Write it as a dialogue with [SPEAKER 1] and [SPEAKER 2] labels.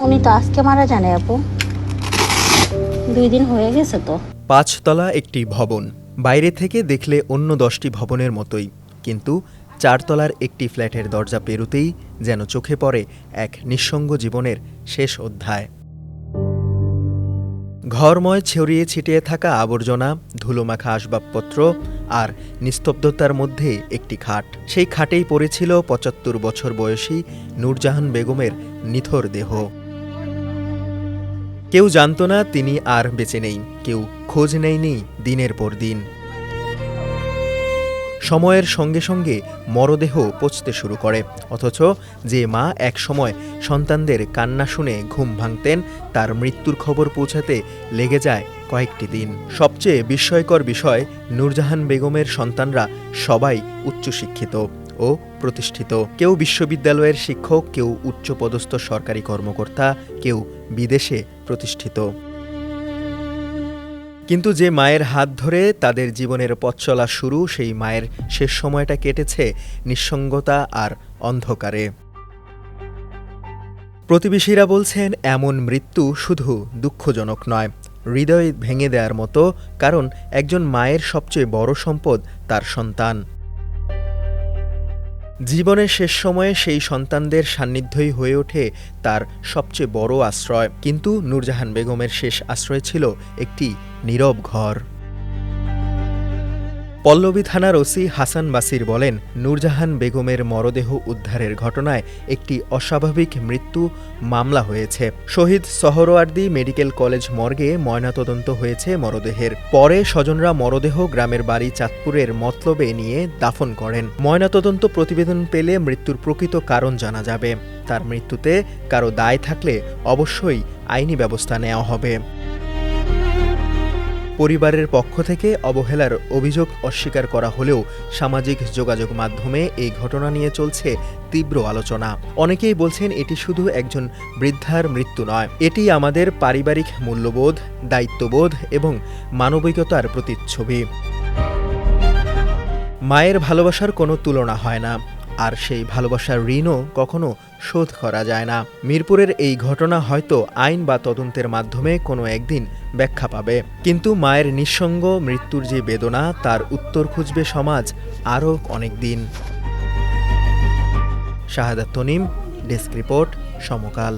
[SPEAKER 1] উনি তো আজকে মারা যান আপু, 2 দিন হয়ে গেছে তো।
[SPEAKER 2] 5 তলা একটি ভবন, বাইরে থেকে দেখলে অন্য 10টি ভবনের মতোই, কিন্তু 4 তলার একটি ফ্ল্যাটের দরজা পেরুতেই যেন চোখে পড়ে এক নিঃসঙ্গ জীবনের শেষ অধ্যায়। ঘরময় ছড়িয়ে ছিটিয়ে থাকা আবর্জনা, ধুলোমাখা আসবাবপত্র আর নিস্তব্ধতার মধ্যে একটি খাট। সেই খাটেই পড়েছিল 75 বছর বয়সী নূরজাহান বেগমের নিথর দেহ। কেউ জানত না তিনি আর বেঁচে নেই, কেউ খোঁজ নেয়নি দিনের পর দিন। সময়ের সঙ্গে সঙ্গে মরদেহ পচতে শুরু করে, অথচ যে মা এক সময় সন্তানদের কান্না শুনে ঘুম ভাঙতেন, তার মৃত্যুর খবর পৌঁছাতে লেগে যায় কয়েকটি দিন। সবচেয়ে বিস্ময়কর বিষয়, নূরজাহান বেগমের সন্তানরা সবাই উচ্চশিক্ষিত ও প্রতিষ্ঠিত। কেউ বিশ্ববিদ্যালয়ের শিক্ষক, কেউ উচ্চপদস্থ সরকারি কর্মকর্তা, কেউ বিদেশে প্রতিষ্ঠিত। কিন্তু যে মায়ের হাত ধরে তাদের জীবনের পথ চলা শুরু, সেই মায়ের শেষ সময়টা কেটেছে নিঃসঙ্গতা আর অন্ধকারে। প্রতিবেশীরা বলছেন, এমন মৃত্যু শুধু দুঃখজনক নয়, হৃদয় ভেঙে দেওয়ার মতো, কারণ একজন মায়ের সবচেয়ে বড় সম্পদ তার সন্তান। জীবনের শেষ সময়ে সেই সন্তানদের সান্নিধ্যই হয়ে ওঠে তার সবচেয়ে বড় আশ্রয়। কিন্তু নূরজাহান বেগমের শেষ আশ্রয় ছিল একটি নীরব ঘর। পল্লবী থানার ওসি হাসান বাসির বলেন, নূরজাহান বেগমের মরদেহ উদ্ধারের ঘটনায় একটি অস্বাভাবিক মৃত্যু মামলা হয়েছে। শহীদ সোহরাওয়ার্দী মেডিকেল কলেজ মর্গে ময়নাতদন্ত হয়েছে মরদেহের। পরে স্বজনরা মরদেহ গ্রামের বাড়ি চাঁদপুরের মতলবে নিয়ে দাফন করেন। ময়নাতদন্ত প্রতিবেদন পেলে মৃত্যুর প্রকৃত কারণ জানা যাবে। তার মৃত্যুতে কারো দায় থাকলে অবশ্যই আইনি ব্যবস্থা নেওয়া হবে। পরিবারের পক্ষ থেকে অবহেলার অভিযোগ অস্বীকার করা হলেও সামাজিক যোগাযোগ মাধ্যমে এই ঘটনা নিয়ে চলছে তীব্র আলোচনা। অনেকেই বলছেন, এটি শুধু একজন বৃদ্ধার মৃত্যু নয়, এটি আমাদের পারিবারিক মূল্যবোধ, দায়িত্ববোধ এবং মানবিকতার প্রতিচ্ছবি। মায়ের ভালোবাসার কোনো তুলনা হয় না, আর সেই ভালোবাসার ঋণও কখনো শোধ করা যায় না। মিরপুরের এই ঘটনা হয়তো আইন বা তদন্তের মাধ্যমে কোনো একদিন ব্যাখ্যা পাবে, কিন্তু মায়ের নিঃসঙ্গ মৃত্যুর যে বেদনা, তার উত্তর খুঁজবে সমাজ আরও অনেক দিন। শাহাদাত তনিম, ডেস্ক রিপোর্ট, সমকাল।